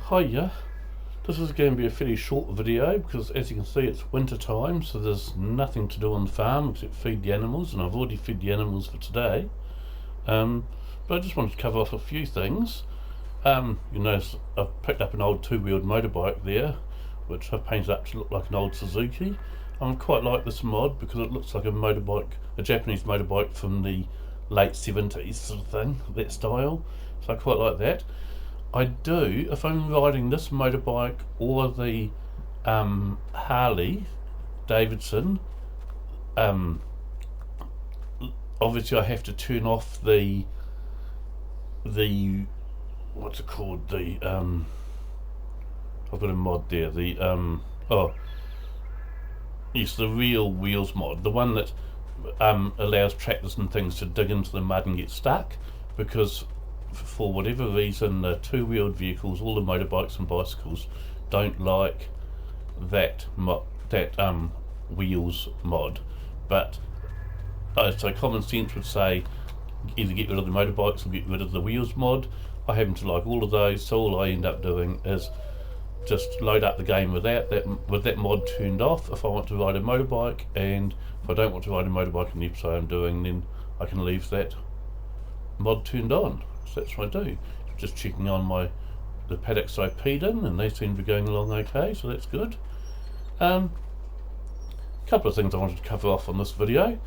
Hiya, this is going to be a fairly short video because as you can see it's winter time, so there's nothing to do on the farm except feed the animals, and I've already fed the animals for today. But I just wanted to cover off a few things. You notice I've picked up an old two-wheeled motorbike there, which I've painted up to look like an old Suzuki. I quite like this mod because it looks like a motorbike, a Japanese motorbike from the late 70s sort of thing, that style, so I quite like that. I do, if I'm riding this motorbike or the Harley Davidson, obviously I have to turn off the what's it called, the I've got a mod there, the yes, the real wheels mod, the one that allows tractors and things to dig into the mud and get stuck, because for whatever reason the two-wheeled vehicles, all the motorbikes and bicycles, don't like that wheels mod. But so common sense would say either get rid of the motorbikes or get rid of the wheels mod. I happen to like all of those, so all I end up doing is just load up the game with that mod turned off if I want to ride a motorbike, and if I don't want to ride a motorbike in the episode I'm doing, then I can leave that mod turned on. So that's what I do. Just checking on the paddocks I peed in, and they seem to be going along okay, so that's good. Couple of things I wanted to cover off on this video.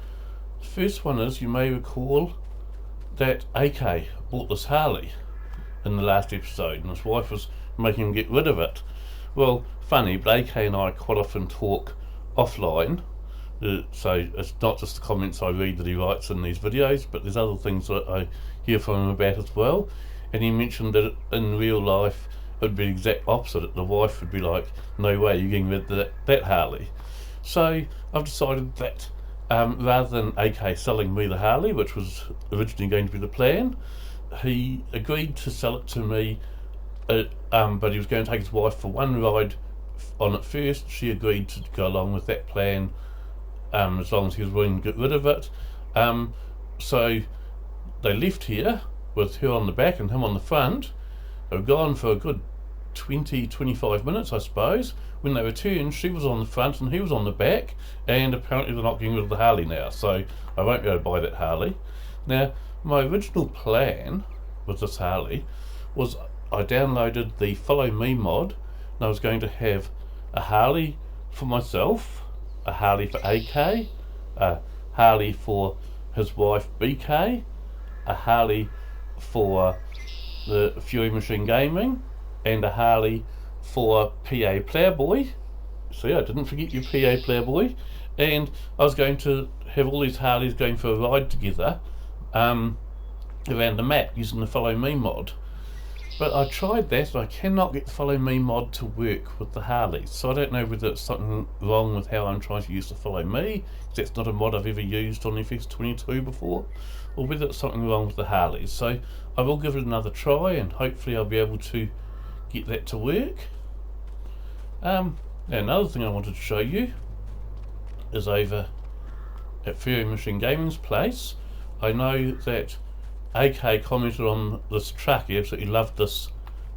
The first one is, you may recall that AK bought this Harley in the last episode, and his wife was making him get rid of it. Well, funny, but AK and I quite often talk offline, so it's not just the comments I read that he writes in these videos, but there's other things that I hear from him about as well. And he mentioned that in real life it would be the exact opposite. The wife would be like, no way, you're getting rid of that Harley. So I've decided that rather than AK selling me the Harley, which was originally going to be the plan, he agreed to sell it to me, but he was going to take his wife for one ride on it first. She agreed to go along with that plan, as long as he was willing to get rid of it. So they left here with her on the back and him on the front. They were gone for a good 20-25 minutes, I suppose. When they returned, she was on the front and he was on the back, and apparently they're not getting rid of the Harley now, so I won't be able to buy that Harley. Now, my original plan with this Harley was I downloaded the Follow Me mod, and I was going to have a Harley for myself, a Harley for AK, a Harley for his wife BK, a Harley for the Fury Machine Gaming, and a Harley for PA Playboy. See, I didn't forget you, PA Playboy. And I was going to have all these Harleys going for a ride together around the map using the Follow Me mod. But I tried that and I cannot get the Follow Me mod to work with the Harleys, so I don't know whether it's something wrong with how I'm trying to use the Follow Me, because that's not a mod I've ever used on FX22 before, or whether it's something wrong with the Harleys. So I will give it another try, and hopefully I'll be able to get that to work. Another thing I wanted to show you is over at Fury Machine Gaming's place. I know that AK commented on this truck. He absolutely loved this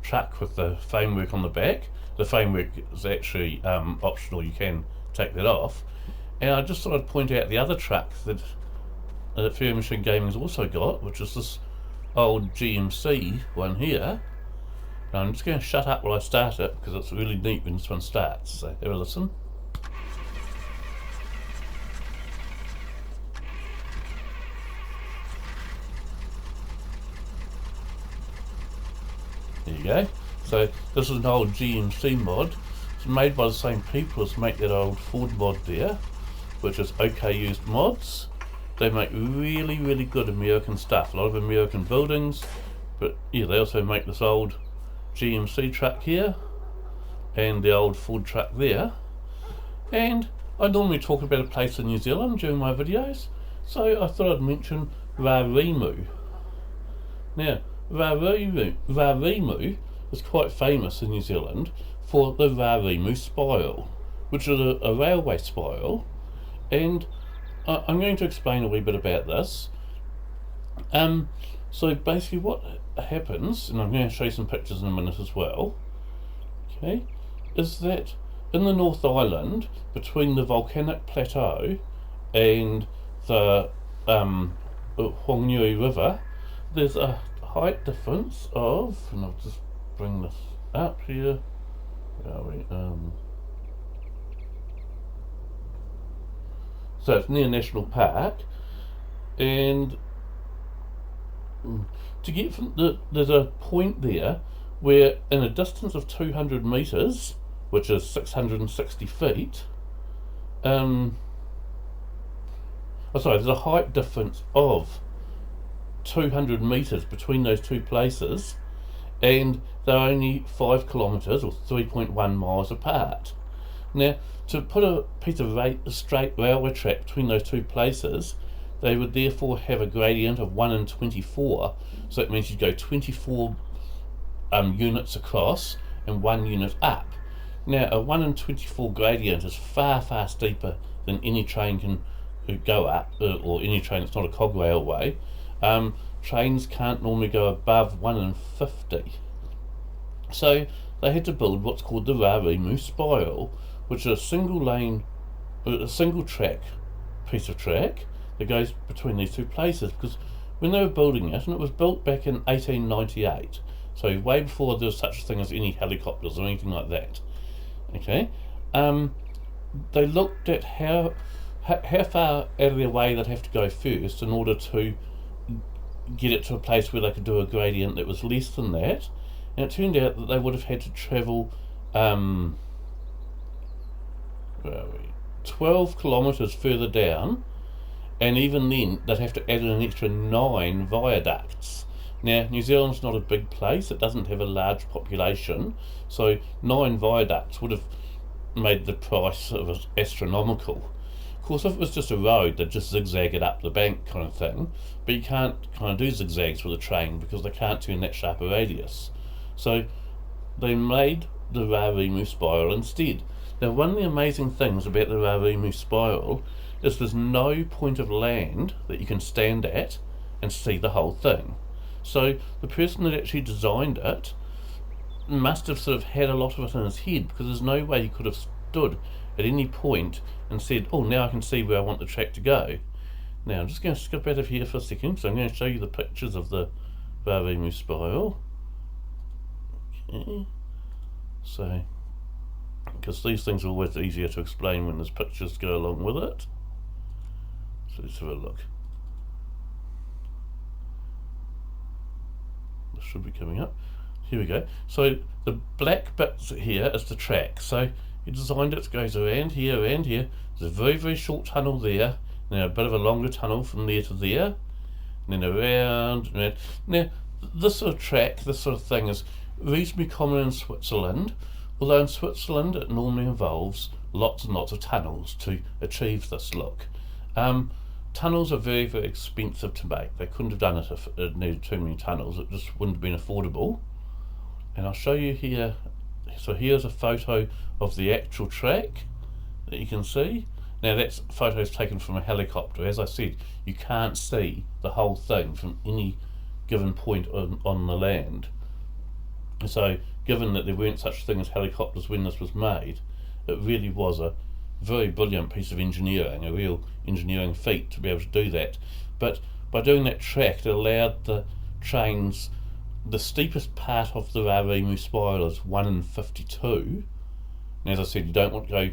truck with the framework on the back. The framework is actually optional, you can take that off. And I just thought I'd point out the other truck that Fury Machine Gaming's also got, which is this old GMC one here. And I'm just going to shut up while I start it, because it's really neat when this one starts, so have a listen. There you go. So this is an old GMC mod. It's made by the same people as make that old Ford mod there, which is OK Used Mods. They make really, really good American stuff. A lot of American buildings, but yeah, they also make this old GMC truck here and the old Ford truck there. And I normally talk about a place in New Zealand during my videos, so I thought I'd mention Raurimu. Now, Raurimu is quite famous in New Zealand for the Raurimu Spiral, which is a railway spiral, and I'm going to explain a wee bit about this. So basically what happens, and I'm going to show you some pictures in a minute as well, okay, is that in the North Island, between the volcanic plateau and the Whanganui River, there's a height difference of, and I'll just bring this up here, where are we? So it's near National Park, and to get from there's a point there where in a distance of 200 metres, which is 660 feet, there's a height difference of 200 metres between those two places, and they're only 5 kilometres or 3.1 miles apart. Now, to put a piece of straight railway track between those two places, they would therefore have a gradient of 1 in 24. So that means you'd go 24 units across and 1 unit up. Now, a 1 in 24 gradient is far, far steeper than any train can go up, or any train that's not a cog railway. Trains can't normally go above 1 in 50. So they had to build what's called the Raurimu Spiral, which is a single track piece of track that goes between these two places, because when they were building it, and it was built back in 1898, so way before there was such a thing as any helicopters or anything like that, okay, they looked at how far out of their way they'd have to go first in order to get it to a place where they could do a gradient that was less than that, and it turned out that they would have had to travel 12 kilometres further down, and even then they'd have to add in an extra 9 viaducts. Now, New Zealand's not a big place, it doesn't have a large population, so 9 viaducts would have made the price sort of astronomical. Of course, if it was just a road, they'd just zigzag it up the bank kind of thing, but you can't kind of do zigzags with a train because they can't turn that sharp a radius. So they made the Raurimu Spiral instead. Now, one of the amazing things about the Raurimu Spiral is there's no point of land that you can stand at and see the whole thing. So the person that actually designed it must have sort of had a lot of it in his head, because there's no way he could have stood at any point and said, oh, now I can see where I want the track to go. Now I'm just going to skip out of here for a second, so I'm going to show you the pictures of the Raurimu Spiral. Okay, so because these things are always easier to explain when there's pictures go along with it. So let's have a look. This should be coming up. Here we go. So the black bits here is the track. So he designed it, goes around here, around here. There's a very, very short tunnel there, then a bit of a longer tunnel from there to there, and then around and around. Now, this sort of track, this sort of thing is reasonably common in Switzerland, although in Switzerland it normally involves lots and lots of tunnels to achieve this look. Tunnels are very, very expensive to make. They couldn't have done it if it needed too many tunnels. It just wouldn't have been affordable. And I'll show you here. So here's a photo of the actual track that you can see. Now that's photos taken from a helicopter. As I said, you can't see the whole thing from any given point on the land. So given that there weren't such a thing as helicopters when this was made, it really was a very brilliant piece of engineering, a real engineering feat to be able to do that. But by doing that track, it allowed the trains, the steepest part of the Raurimu Spiral is 1 in 52. And as I said, you don't want to go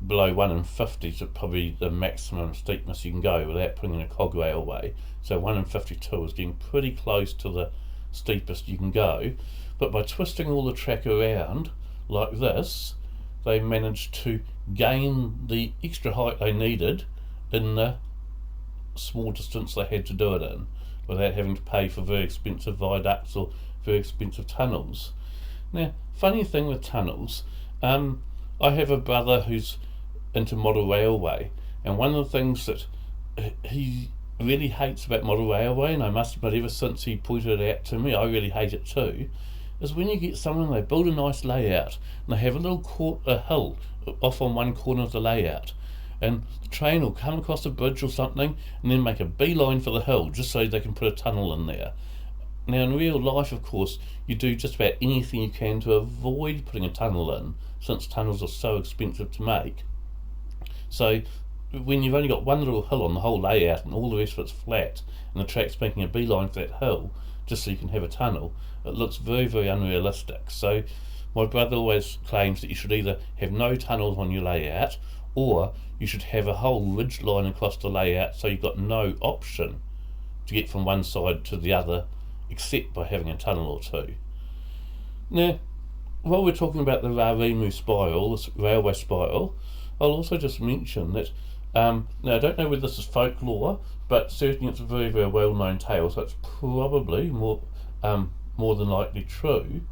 below 1 in 50 to probably the maximum steepness you can go without putting in a cog railway. So 1 in 52 is getting pretty close to the steepest you can go. But by twisting all the track around like this, they managed to gain the extra height they needed in the small distance they had to do it in, without having to pay for very expensive viaducts or very expensive tunnels. Now, funny thing with tunnels, I have a brother who's into model railway, and one of the things that he really hates about model railway, and I must admit ever since he pointed it out to me, I really hate it too, is when you get someone, they build a nice layout and they have a little hill off on one corner of the layout, and the train will come across a bridge or something and then make a beeline for the hill just so they can put a tunnel in there. Now in real life, of course, you do just about anything you can to avoid putting a tunnel in, since tunnels are so expensive to make. So when you've only got one little hill on the whole layout and all the rest of it's flat, and the track's making a beeline for that hill just so you can have a tunnel, it looks very, very unrealistic. So my brother always claims that you should either have no tunnels on your layout, or you should have a whole ridge line across the layout so you've got no option to get from one side to the other except by having a tunnel or two. Now, while we're talking about the Raurimu Spiral, this railway spiral, I'll also just mention that, now I don't know whether this is folklore, but certainly it's a very, very well-known tale, so it's probably more than likely true,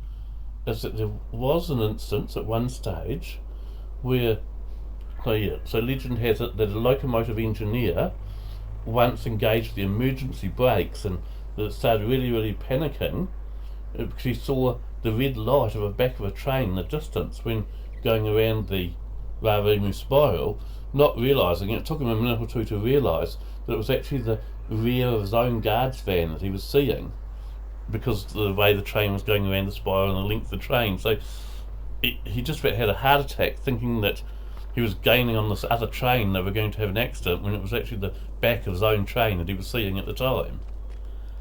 is that there was an instance at one stage where, so legend has it that a locomotive engineer once engaged the emergency brakes and it started really, really panicking because he saw the red light of the back of a train in the distance when going around the Raurimu Spiral, not realising, it took him a minute or two to realise that it was actually the rear of his own guard's van that he was seeing, because of the way the train was going around the spiral and the length of the train. So he just about had a heart attack thinking that he was gaining on this other train, they were going to have an accident, when it was actually the back of his own train that he was seeing at the time.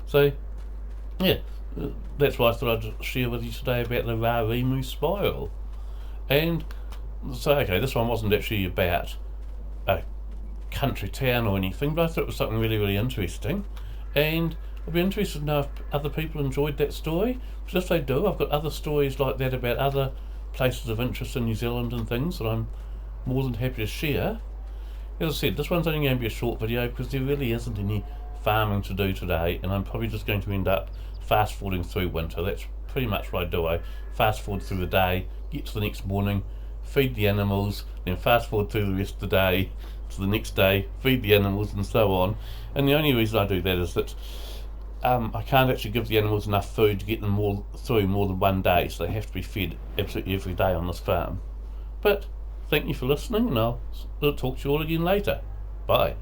So, yeah, that's why I thought I'd share with you today about the Raurimu Spiral. And so, okay, this one wasn't actually about a country town or anything, but I thought it was something really, really interesting. And I'd be interested to know if other people enjoyed that story, because if they do, I've got other stories like that about other places of interest in New Zealand and things that I'm more than happy to share. As I said, this one's only going to be a short video because there really isn't any farming to do today, and I'm probably just going to end up fast forwarding through winter. That's pretty much what I do. I fast forward through the day, get to the next morning, feed the animals, then fast forward through the rest of the day to the next day, feed the animals, and so on. And the only reason I do that is that I can't actually give the animals enough food to get them through more than one day, so they have to be fed absolutely every day on this farm. But thank you for listening, and I'll talk to you all again later. Bye.